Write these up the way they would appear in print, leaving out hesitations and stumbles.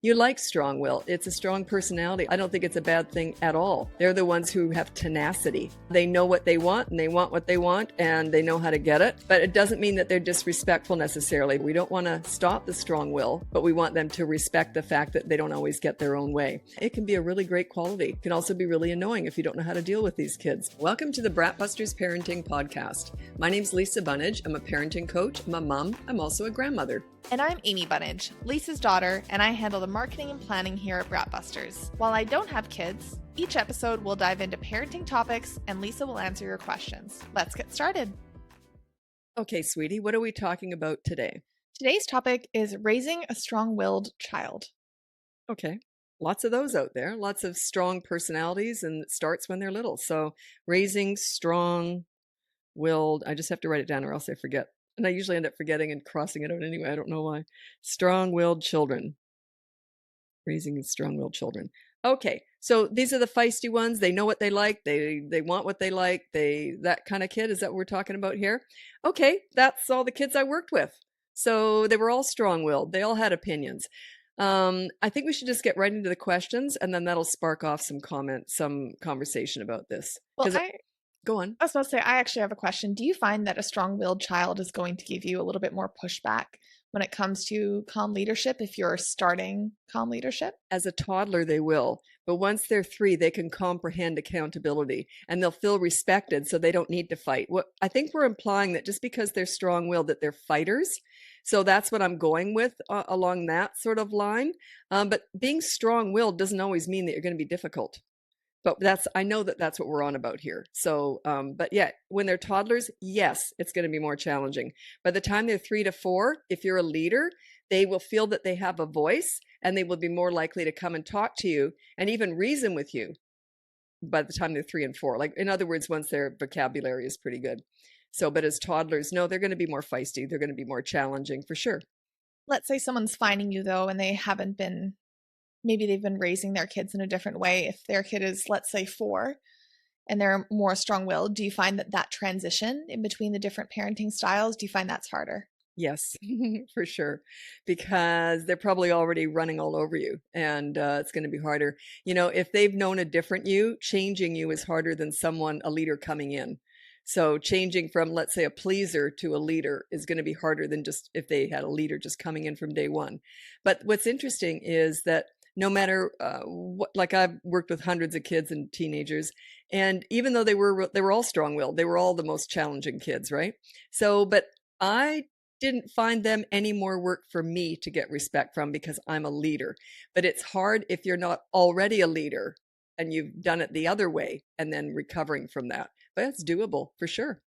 You like strong will. It's a strong personality. I don't think it's a bad thing at all. They're the ones who have tenacity. They know what they want and they want what they want and they know how to get it. But it doesn't mean that they're disrespectful necessarily. We don't want to stop the strong will, but we want them to respect the fact that they don't always get their own way. It can be a really great quality. It can also be really annoying if you don't know how to deal with these kids. Welcome to the Bratbusters Parenting Podcast. My name's Lisa Bunnage. I'm a parenting coach. I'm a mom. I'm also a grandmother. And I'm Amy Bunnage, Lisa's daughter, and I handle the marketing and planning here at Bratbusters. While I don't have kids, each episode will dive into parenting topics and Lisa will answer your questions. Let's get started. Okay, sweetie, what are we talking about today? Today's topic is raising a strong-willed child. Okay. Lots of those out there, lots of strong personalities, and it starts when they're little. So raising strong-willed, I just have to write it down or else I forget. And I usually end up forgetting and crossing it out anyway. I don't know why. Strong-willed children. Raising strong-willed children. Okay, so these are the feisty ones. They know what they like. They want what they like. That kind of kid. Is that what we're talking about here? Okay, that's all the kids I worked with. So they were all strong-willed. They all had opinions. I think we should just get right into the questions, and then that'll spark off some conversation about this. Well, Go on. I was supposed to say, I actually have a question. Do you find that a strong-willed child is going to give you a little bit more pushback when it comes to calm leadership if you're starting calm leadership? As a toddler, they will. But once they're 3, they can comprehend accountability and they'll feel respected so they don't need to fight. I think we're implying that just because they're strong-willed that they're fighters. So that's what I'm going with along that sort of line. But being strong-willed doesn't always mean that you're going to be difficult. But I know that that's what we're on about here. So, but yeah, when they're toddlers, yes, it's going to be more challenging. By the time they're 3 to 4, if you're a leader, they will feel that they have a voice and they will be more likely to come and talk to you and even reason with you by the time they're 3 and 4. Like, in other words, once their vocabulary is pretty good. So, but as toddlers, no, they're going to be more feisty. They're going to be more challenging for sure. Let's say someone's finding you though, and maybe they've been raising their kids in a different way. If their kid is, let's say, 4 and they're more strong-willed, do you find that transition in between the different parenting styles, do you find that's harder? Yes, for sure, because they're probably already running all over you and it's going to be harder. You know, if they've known a different you, changing you is harder than a leader coming in. So changing from, let's say, a pleaser to a leader is going to be harder than just if they had a leader just coming in from day one. But what's interesting is that no matter like I've worked with hundreds of kids and teenagers, and even though they were all strong-willed, they were all the most challenging kids, right? So, but I didn't find them any more work for me to get respect from because I'm a leader. But it's hard if you're not already a leader and you've done it the other way and then recovering from that. But it's doable for sure.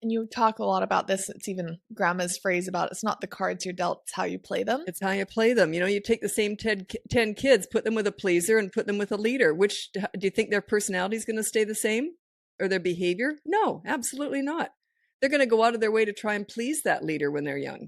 And you talk a lot about this. It's even Grandma's phrase about it's not the cards you're dealt, it's how you play them. It's how you play them. You know, you take the same 10 kids, put them with a pleaser and put them with a leader. Which, do you think their personality is going to stay the same or their behavior? No, absolutely not. They're going to go out of their way to try and please that leader when they're young.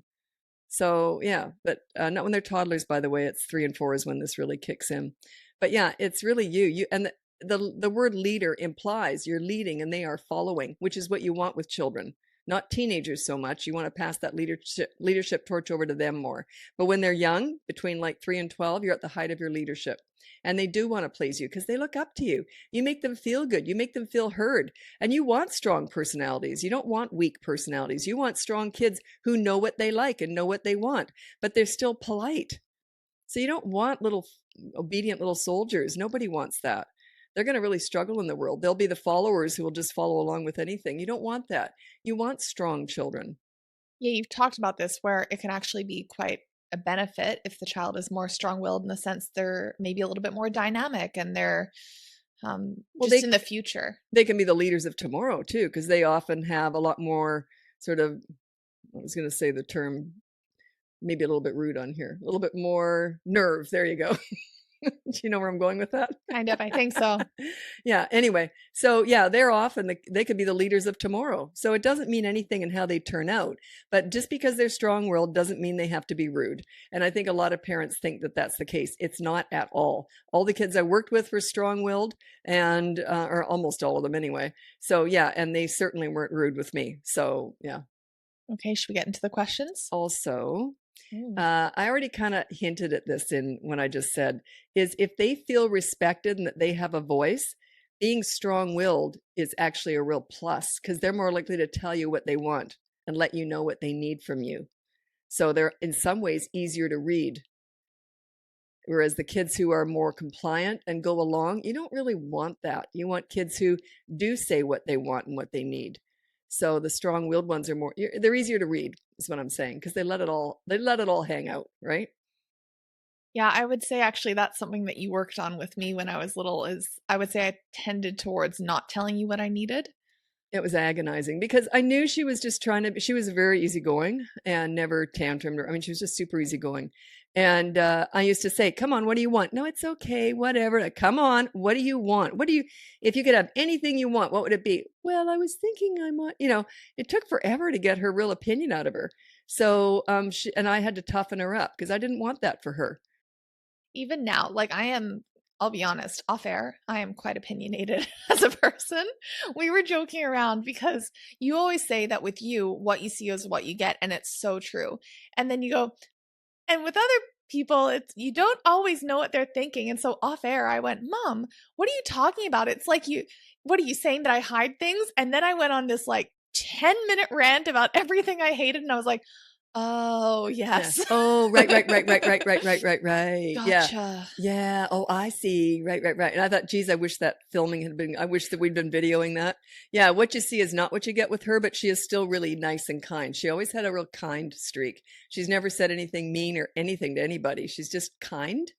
So yeah, but not when they're toddlers, by the way. It's 3 and 4 is when this really kicks in. But yeah, it's really you and the word leader implies you're leading and they are following, which is what you want with children, not teenagers so much. You want to pass that leadership torch over to them more. But when they're young, between like 3 and 12, you're at the height of your leadership. And they do want to please you because they look up to you. You make them feel good. You make them feel heard. And you want strong personalities. You don't want weak personalities. You want strong kids who know what they like and know what they want, but they're still polite. So you don't want obedient little soldiers. Nobody wants that. They're going to really struggle in the world. They'll be the followers who will just follow along with anything. You don't want that. You want strong children. Yeah, you've talked about this where it can actually be quite a benefit if the child is more strong-willed in the sense they're maybe a little bit more dynamic and they're in the future. They can be the leaders of tomorrow too, because they often have a lot more sort of, I was going to say the term, maybe a little bit rude on here, a little bit more nerve. There you go. Do you know where I'm going with that? Kind of, I think so. Yeah. Anyway, so yeah, they're often they could be the leaders of tomorrow. So it doesn't mean anything in how they turn out. But just because they're strong-willed doesn't mean they have to be rude. And I think a lot of parents think that that's the case. It's not at all. All the kids I worked with were strong-willed, and or almost all of them anyway. So yeah, and they certainly weren't rude with me. So yeah. Okay, should we get into the questions? Also, Mm. I already kind of hinted at this in when I just said, is if they feel respected and that they have a voice, being strong-willed is actually a real plus because they're more likely to tell you what they want and let you know what they need from you. So they're in some ways easier to read. Whereas the kids who are more compliant and go along, you don't really want that. You want kids who do say what they want and what they need. So the strong-willed ones are more, they're easier to read, is what I'm saying, because they let it all hang out, right? Yeah, I would say actually that's something that you worked on with me when I was little is I would say I tended towards not telling you what I needed. It was agonizing because I knew she was just trying to, she was very easygoing and never tantrumed. I mean, she was just super easygoing. And I used to say, come on, what do you want? No, it's okay, whatever. Like, come on, what do you want? If you could have anything you want, what would it be? Well, I was thinking I want, it took forever to get her real opinion out of her. So, and I had to toughen her up because I didn't want that for her. Even now, like I'll be honest, off air, I am quite opinionated as a person. We were joking around because you always say that with you, what you see is what you get, and it's so true. And then you go, and with other people, it's you don't always know what they're thinking. And so off air, I went, Mom, what are you talking about? It's like what are you saying that I hide things? And then I went on this like 10-minute rant about everything I hated. And I was like, oh, Yeah. yes. Oh, right, right, right, right, right, right, right, right, right. Yeah. Gotcha. Yeah. Oh, I see. Right, right, right. And I thought, geez, I wish that filming had been, I wish that we'd been videoing that. Yeah. What you see is not what you get with her, but she is still really nice and kind. She always had a real kind streak. She's never said anything mean or anything to anybody. She's just kind.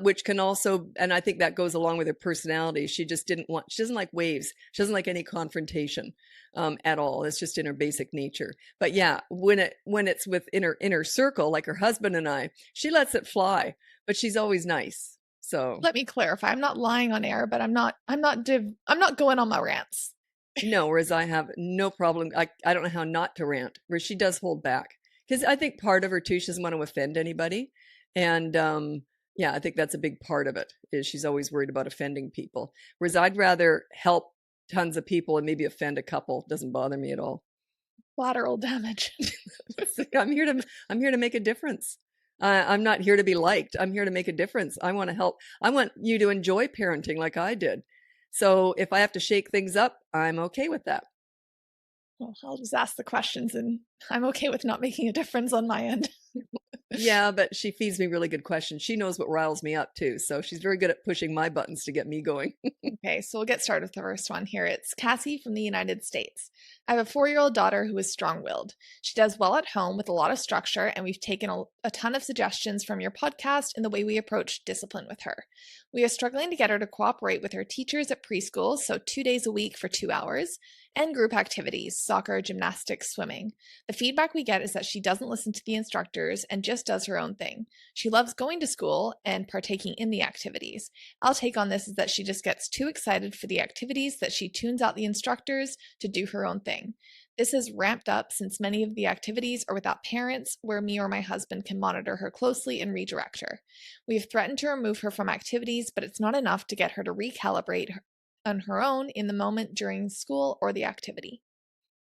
Which can also, and I think that goes along with her personality. She doesn't like waves. She doesn't like any confrontation at all. It's just in her basic nature. But yeah, when it's within her inner circle, like her husband and I, she lets it fly, but she's always nice. So Let me clarify. I'm not lying on air, but I'm not going on my rants. no, whereas I have no problem. I don't know how not to rant, where she does hold back. Because I think part of her too, she doesn't want to offend anybody. And yeah, I think that's a big part of it, is she's always worried about offending people. Whereas I'd rather help tons of people and maybe offend a couple. Doesn't bother me at all. Collateral damage. I'm here to make a difference. I'm not here to be liked. I'm here to make a difference. I want to help. I want you to enjoy parenting like I did. So if I have to shake things up, I'm okay with that. Well, I'll just ask the questions and I'm okay with not making a difference on my end. Yeah, but she feeds me really good questions. She knows what riles me up too. So she's very good at pushing my buttons to get me going. Okay, so we'll get started with the first one here. It's Cassie from the United States. I have a 4-year-old daughter who is strong willed. She does well at home with a lot of structure, and we've taken a ton of suggestions from your podcast in the way we approach discipline with her. We are struggling to get her to cooperate with her teachers at preschool, so 2 days a week for 2 hours, and group activities, soccer, gymnastics, swimming. The feedback we get is that she doesn't listen to the instructors and just does her own thing. She loves going to school and partaking in the activities. Our take on this is that she just gets too excited for the activities that she tunes out the instructors to do her own thing. This has ramped up since many of the activities are without parents, where me or my husband can monitor her closely and redirect her. We have threatened to remove her from activities, but it's not enough to get her to recalibrate on her own in the moment during school or the activity.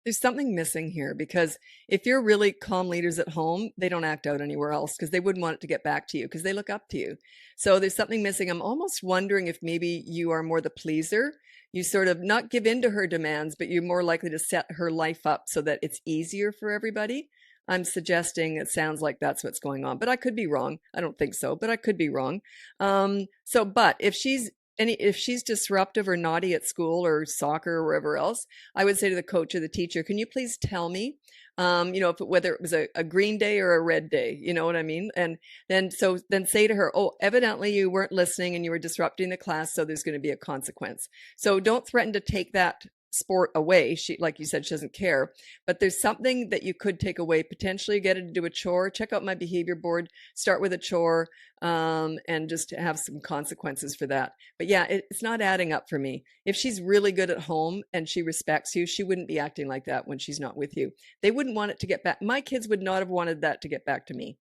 There's something missing here because if you're really calm leaders at home, they don't act out anywhere else because they wouldn't want it to get back to you because they look up to you. So there's something missing. I'm almost wondering if maybe you are more the pleaser. You sort of not give in to her demands, but you're more likely to set her life up so that it's easier for everybody. I'm suggesting it sounds like that's what's going on, but I could be wrong. I don't think so, but I could be wrong. But if she's disruptive or naughty at school or soccer or wherever else, I would say to the coach or the teacher, can you please tell me, whether it was a green day or a red day, you know what I mean? And then say to her, oh, evidently you weren't listening and you were disrupting the class. So there's going to be a consequence. So don't threaten to take that sport away. She, like you said, she doesn't care, but there's something that you could take away, potentially get her to do a chore. Check out my behavior board, start with a chore, and just have some consequences for that. But yeah, it's not adding up for me. If she's really good at home and she respects you, she wouldn't be acting like that when she's not with you. They wouldn't want it to get back. My kids would not have wanted that to get back to me.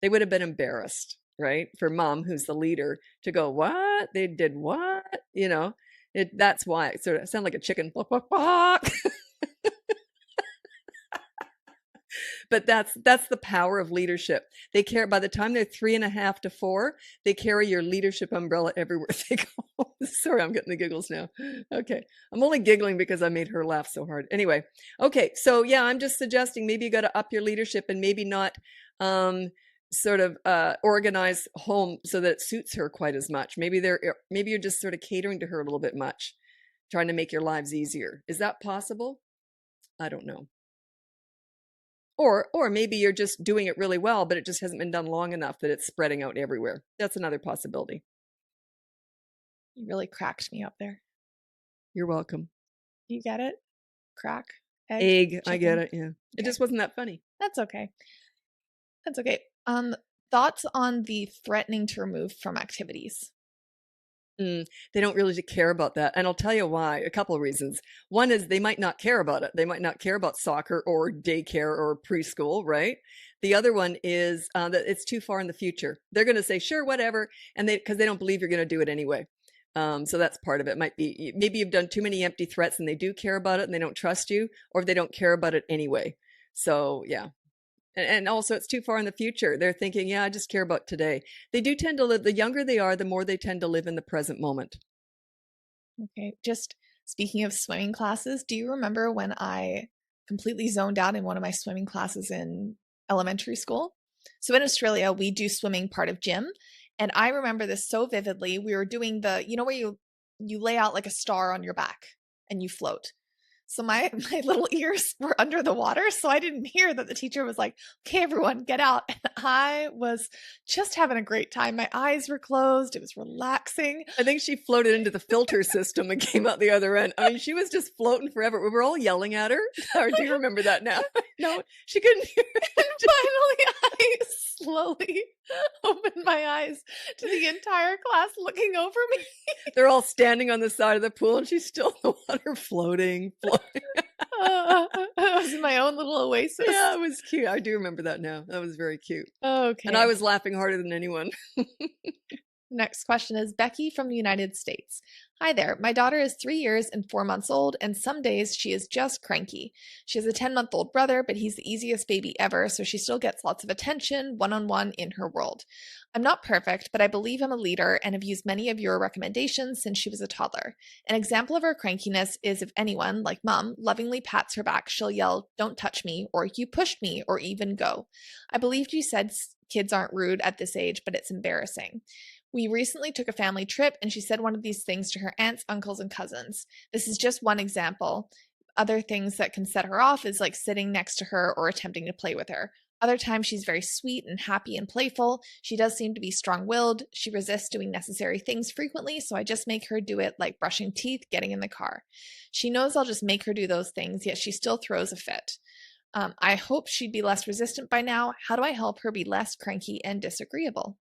They would have been embarrassed, right? For mom, who's the leader, to go, what? They did what? That's why it sort of sound like a chicken. But But that's the power of leadership. They care, by the time they're 3.5 to 4, they carry your leadership umbrella everywhere they go. Sorry, I'm getting the giggles now. Okay. I'm only giggling because I made her laugh so hard. Anyway, okay. So yeah, I'm just suggesting maybe you got to up your leadership and maybe not sort of organize home so that it suits her quite as much. Maybe you're just sort of catering to her a little bit much, trying to make your lives easier. Is that possible? I don't know. Or maybe you're just doing it really well, but it just hasn't been done long enough that it's spreading out everywhere. That's another possibility. You really cracked me up there. You're welcome. You get it? Crack, egg. chicken. I get it. Yeah. Okay. It just wasn't that funny. That's okay. That's okay. Thoughts on the threatening to remove from activities? They don't really care about that. And I'll tell you why. A couple of reasons. One is they might not care about it. They might not care about soccer or daycare or preschool, right? The other one is that it's too far in the future. They're going to say, sure, whatever. And because they don't believe you're going to do it anyway. So that's part of it. Might be, maybe you've done too many empty threats and they do care about it and they don't trust you, or they don't care about it anyway. So yeah. And also it's too far in the future. They're thinking, yeah, I just care about today. They do tend to live, the younger they are, the more they tend to live in the present moment. Okay. Just speaking of swimming classes, do you remember when I completely zoned out in one of my swimming classes in elementary school? So in Australia, we do swimming part of gym. And I remember this so vividly. We were doing the, where you lay out like a star on your back and you float. So my little ears were under the water, so I didn't hear that the teacher was like, okay, everyone, get out. And I was just having a great time. My eyes were closed. It was relaxing. I think she floated into the filter system and came out the other end. I mean, she was just floating forever. We were all yelling at her. Or do you remember that now? No, she couldn't hear. And finally, I slowly opened my eyes to the entire class looking over me. They're all standing on the side of the pool and she's still in the water floating. I was in my own little oasis. Yeah, it was cute. I do remember that now. That was very cute. Okay. And I was laughing harder than anyone. Next question is Becky from the United States. Hi there. My daughter is 3 years and 4 months old, and some days she is just cranky. She has a 10-month-old brother, but he's the easiest baby ever, so she still gets lots of attention, one-on-one in her world. I'm not perfect, but I believe I'm a leader and have used many of your recommendations since she was a toddler. An example of her crankiness is if anyone, like mom, lovingly pats her back, she'll yell, "Don't touch me," or "You pushed me," or even "Go." I believed you said kids aren't rude at this age, but it's embarrassing. We recently took a family trip and she said one of these things to her aunts, uncles, and cousins. This is just one example. Other things that can set her off is like sitting next to her or attempting to play with her. Other times she's very sweet and happy and playful. She does seem to be strong-willed. She resists doing necessary things frequently, so I just make her do it, like brushing teeth, getting in the car. She knows I'll just make her do those things, yet she still throws a fit. I hope she'd be less resistant by now. How do I help her be less cranky and disagreeable?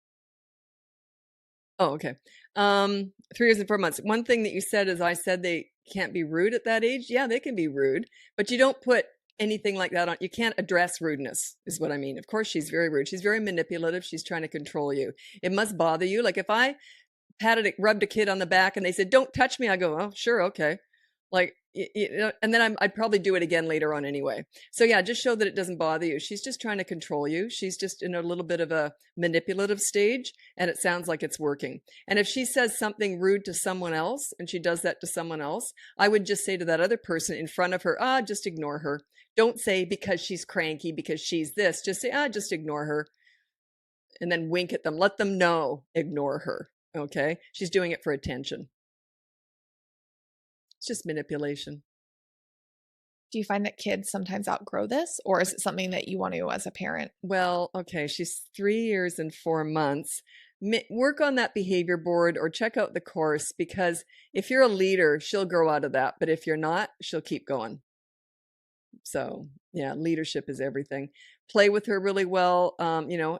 Oh, okay. 3 years and 4 months. One thing that you said is I said they can't be rude at that age. Yeah, they can be rude, but you don't put anything like that on. You can't address rudeness is what I mean. Of course, she's very rude. She's very manipulative. She's trying to control you. It must bother you. Like if I rubbed a kid on the back and they said, "Don't touch me," I go, "Oh, sure. Okay." Like, and then I'd probably do it again later on anyway. So yeah, just show that it doesn't bother you. She's just trying to control you. She's just in a little bit of a manipulative stage, and it sounds like it's working. And if she says something rude to someone else and she does that to someone else, I would just say to that other person in front of her, just ignore her. Don't say because she's cranky, because she's this. Just say, just ignore her. And then wink at them. Let them know, ignore her. Okay? She's doing it for attention. It's just manipulation. Do you find that kids sometimes outgrow this, or is it something that you want to as a parent? Well, okay, she's 3 years and 4 months. Work on that behavior board or check out the course, because if you're a leader, she'll grow out of that. But if you're not, she'll keep going. So yeah, leadership is everything. Play with her really well,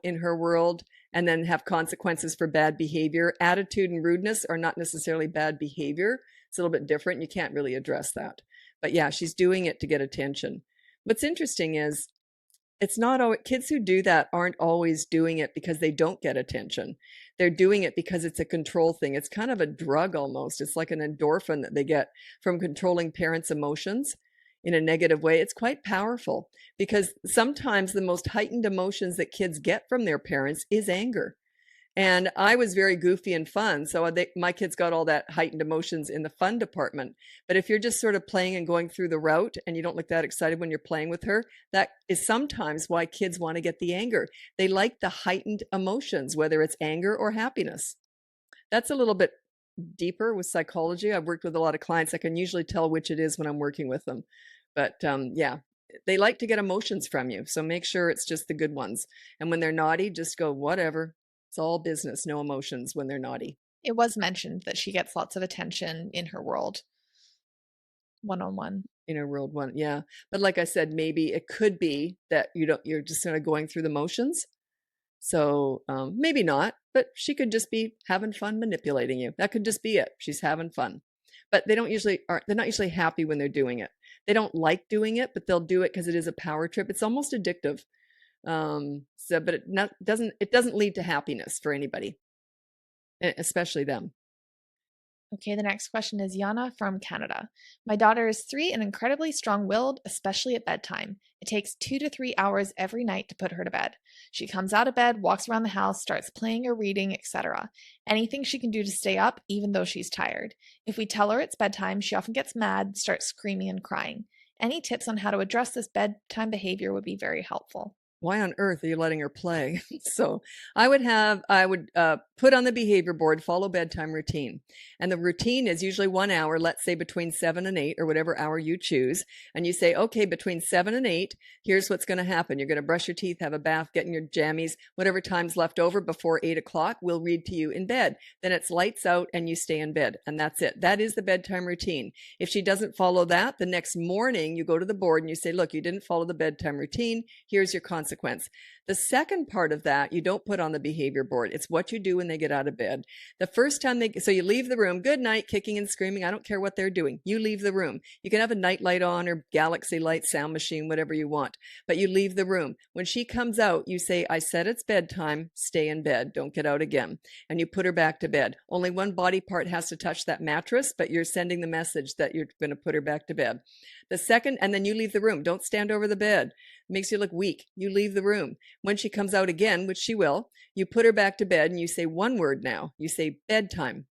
in her world, and then have consequences for bad behavior. Attitude and rudeness are not necessarily bad behavior. It's a little bit different. You can't really address that. But yeah, she's doing it to get attention. What's interesting is it's not always, kids who do that aren't always doing it because they don't get attention. They're doing it because it's a control thing. It's kind of a drug almost. It's like an endorphin that they get from controlling parents' emotions. in a negative way, it's quite powerful, because sometimes the most heightened emotions that kids get from their parents is anger. And I was very goofy and fun. So my kids got all that heightened emotions in the fun department. But if you're just sort of playing and going through the route and you don't look that excited when you're playing with her, that is sometimes why kids want to get the anger. They like the heightened emotions, whether it's anger or happiness. That's a little bit deeper with psychology. I've worked with a lot of clients. I can usually tell which it is when I'm working with them. But yeah, they like to get emotions from you. So make sure it's just the good ones. And when they're naughty, just go, whatever. It's all business, no emotions when they're naughty. It was mentioned that she gets lots of attention in her world, one-on-one. In her world one, yeah. But like I said, maybe it could be that you're just sort of going through the motions. So maybe not, but she could just be having fun manipulating you. That could just be it. She's having fun. But they're not usually happy when they're doing it. They don't like doing it, but they'll do it because it is a power trip. It's almost addictive. But it doesn't lead to happiness for anybody, especially them. Okay, the next question is Yana from Canada. My daughter is 3 and incredibly strong-willed, especially at bedtime. It takes 2 to 3 hours every night to put her to bed. She comes out of bed, walks around the house, starts playing or reading, etc. Anything she can do to stay up, even though she's tired. If we tell her it's bedtime, she often gets mad, starts screaming and crying. Any tips on how to address this bedtime behavior would be very helpful. Why on earth are you letting her play? So I would put on the behavior board, follow bedtime routine. And the routine is usually 1 hour, let's say between 7 and 8 or whatever hour you choose. And you say, okay, between 7 and 8, here's what's going to happen. You're going to brush your teeth, have a bath, get in your jammies, whatever time's left over before 8 o'clock, we'll read to you in bed. Then it's lights out and you stay in bed. And that's it. That is the bedtime routine. If she doesn't follow that, the next morning you go to the board and you say, look, you didn't follow the bedtime routine. Here's your consequence. The second part of that, you don't put on the behavior board. It's what you do when they get out of bed. The first time so you leave the room, good night, kicking and screaming. I don't care what they're doing. You leave the room. You can have a night light on or galaxy light, sound machine, whatever you want, but you leave the room. When she comes out, you say, I said it's bedtime, stay in bed, don't get out again. And you put her back to bed. Only one body part has to touch that mattress, but you're sending the message that you're going to put her back to bed. The second, and then you leave the room. Don't stand over the bed. It makes you look weak. You leave the room. When she comes out again, which she will, you put her back to bed and you say one word now. You say bedtime.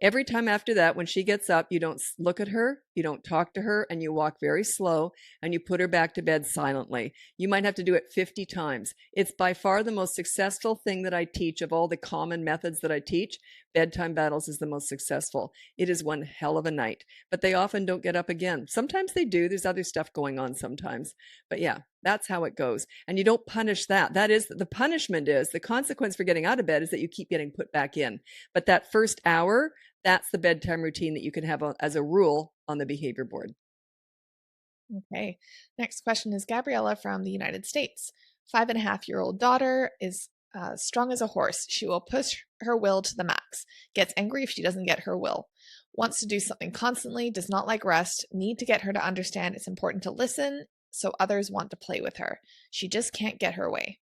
Every time after that, when she gets up, you don't look at her, you don't talk to her, and you walk very slow and you put her back to bed silently. You might have to do it 50 times. It's by far the most successful thing that I teach of all the common methods that I teach. Bedtime battles is the most successful. It is one hell of a night, but they often don't get up again. Sometimes they do. There's other stuff going on sometimes, but yeah, that's how it goes. And you don't punish that. That is the punishment. Is the consequence for getting out of bed is that you keep getting put back in. But that first hour, that's the bedtime routine that you can have as a rule on the behavior board. Okay. Next question is Gabriella from the United States. 5.5-year-old daughter is strong as a horse. She will push her will to the max. Gets angry if she doesn't get her will. Wants to do something constantly. Does not like rest. Need to get her to understand it's important to listen, so others want to play with her. She just can't get her way.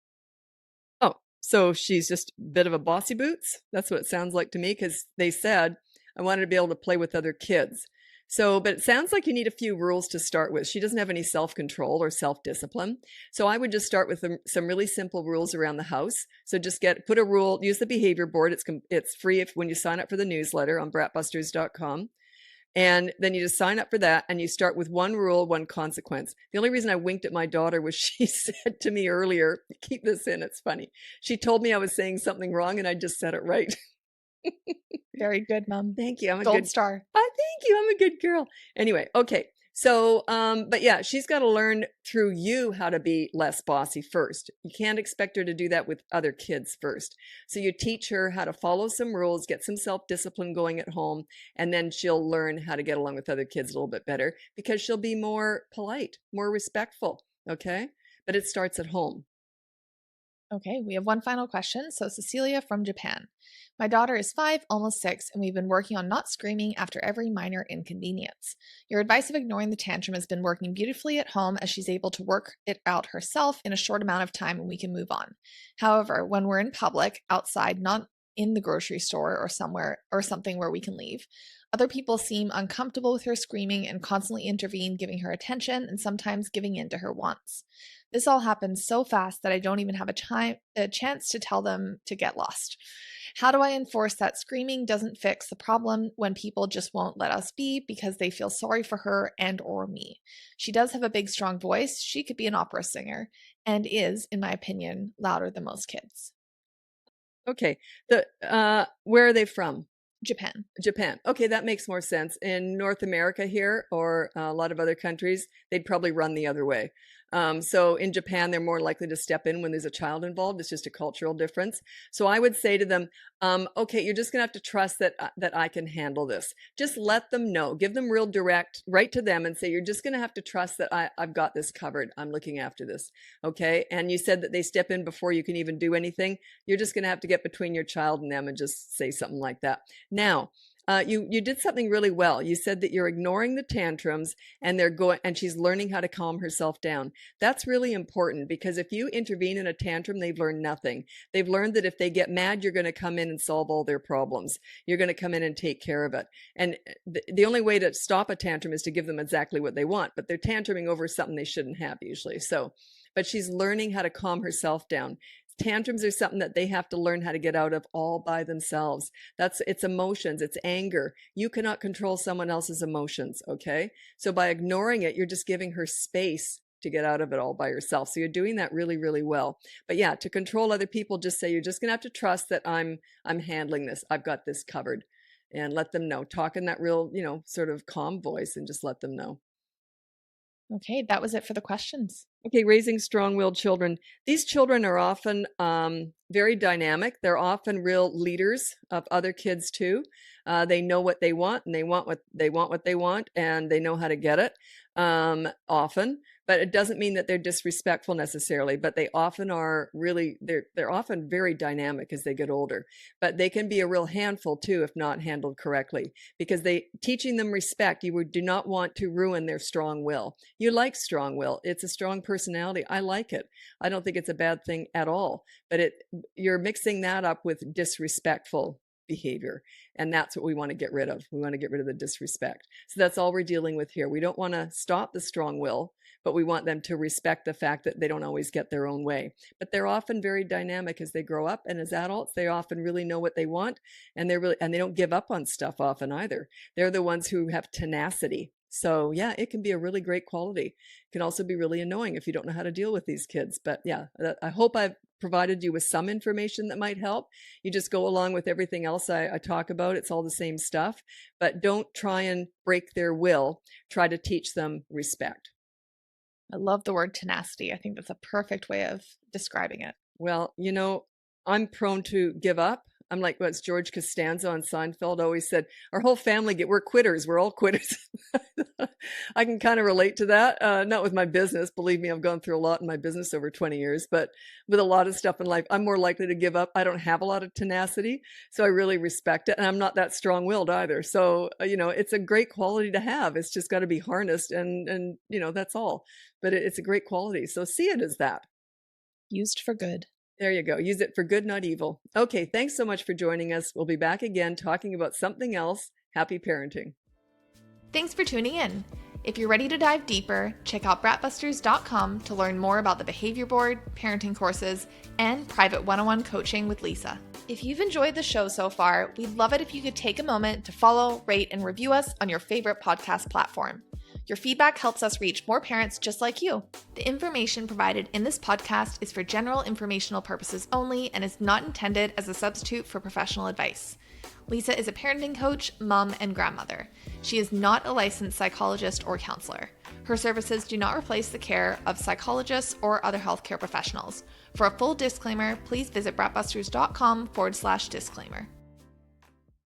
Oh, so she's just a bit of a bossy boots? That's what it sounds like to me, because they said, I wanted to be able to play with other kids. So, but it sounds like you need a few rules to start with. She doesn't have any self-control or self-discipline. So I would just start with some really simple rules around the house. So just put a rule, use the behavior board. It's free when you sign up for the newsletter on bratbusters.com. And then you just sign up for that and you start with one rule, one consequence. The only reason I winked at my daughter was she said to me earlier, keep this in, it's funny. She told me I was saying something wrong and I just said it right. Very good, Mom. Thank you. I'm a Gold good star. Oh, thank you. I'm a good girl. Anyway, okay. So, but yeah, she's got to learn through you how to be less bossy first. You can't expect her to do that with other kids first. So you teach her how to follow some rules, get some self-discipline going at home, and then she'll learn how to get along with other kids a little bit better because she'll be more polite, more respectful. Okay. But it starts at home. Okay, we have one final question. So Cecilia from Japan. My daughter is 5, almost 6, and we've been working on not screaming after every minor inconvenience. Your advice of ignoring the tantrum has been working beautifully at home as she's able to work it out herself in a short amount of time and we can move on. However, when we're in public, outside, not in the grocery store or somewhere or something where we can leave. Other people seem uncomfortable with her screaming and constantly intervene, giving her attention and sometimes giving in to her wants. This all happens so fast that I don't even have a chance to tell them to get lost. How do I enforce that screaming doesn't fix the problem when people just won't let us be because they feel sorry for her and or me? She does have a big, strong voice. She could be an opera singer and is, in my opinion, louder than most kids. Okay. Where are they from? Japan. Japan. Okay, that makes more sense. In North America here, or a lot of other countries, they'd probably run the other way. So in Japan, they're more likely to step in when there's a child involved. It's just a cultural difference. So I would say to them, okay, you're just going to have to trust that I can handle this. Just let them know. Give them real direct, right to them and say, you're just going to have to trust that I've got this covered. I'm looking after this. Okay. And you said that they step in before you can even do anything. You're just going to have to get between your child and them and just say something like that. Now, you did something really well. You said that you're ignoring the tantrums and and she's learning how to calm herself down. That's really important because if you intervene in a tantrum, they've learned nothing. They've learned that if they get mad, you're going to come in and solve all their problems. You're going to come in and take care of it. And the only way to stop a tantrum is to give them exactly what they want, but they're tantruming over something they shouldn't have usually. But she's learning how to calm herself down. Tantrums are something that they have to learn how to get out of all by themselves. It's emotions, it's anger. You cannot control someone else's emotions, okay? So by ignoring it, you're just giving her space to get out of it all by herself. So you're doing that really, really well. But yeah, to control other people, just say, you're just gonna have to trust that I'm handling this. I've got this covered. And let them know. Talk in that real, sort of calm voice and just let them know. Okay, that was it for the questions. Okay, raising strong-willed children. These children are often very dynamic. They're often real leaders of other kids too. They know what they want, and they want what they want, and they know how to get it often. But it doesn't mean that they're disrespectful necessarily. But they often are they're often very dynamic as they get older. But they can be a real handful too if not handled correctly. Because teaching them respect, you do not want to ruin their strong will. You like strong will. It's a strong personality. I like it. I don't think it's a bad thing at all. But you're mixing that up with disrespectful behavior. And that's what we want to get rid of. We want to get rid of the disrespect. So that's all we're dealing with here. We don't want to stop the strong will, but we want them to respect the fact that they don't always get their own way. But they're often very dynamic as they grow up, and as adults, they often really know what they want, and they don't give up on stuff often either. They're the ones who have tenacity. So yeah, it can be a really great quality. It can also be really annoying if you don't know how to deal with these kids. But yeah, I hope I've provided you with some information that might help. You just go along with everything else I talk about. It's all the same stuff, but don't try and break their will. Try to teach them respect. I love the word tenacity. I think that's a perfect way of describing it. Well, I'm prone to give up. I'm like what George Costanza on Seinfeld always said, our whole family we're quitters. We're all quitters. I can kind of relate to that. Not with my business. Believe me, I've gone through a lot in my business over 20 years, but with a lot of stuff in life, I'm more likely to give up. I don't have a lot of tenacity, so I really respect it. And I'm not that strong-willed either. So, it's a great quality to have. It's just got to be harnessed and that's all. But it's a great quality. So see it as that. Used for good. There you go. Use it for good, not evil. Okay, thanks so much for joining us. We'll be back again talking about something else. Happy parenting. Thanks for tuning in. If you're ready to dive deeper, check out bratbusters.com to learn more about the behavior board, parenting courses, and private one-on-one coaching with Lisa. If you've enjoyed the show so far, we'd love it if you could take a moment to follow, rate, and review us on your favorite podcast platform. Your feedback helps us reach more parents just like you. The information provided in this podcast is for general informational purposes only and is not intended as a substitute for professional advice. Lisa is a parenting coach, mom, and grandmother. She is not a licensed psychologist or counselor. Her services do not replace the care of psychologists or other healthcare professionals. For a full disclaimer, please visit bratbusters.com/disclaimer.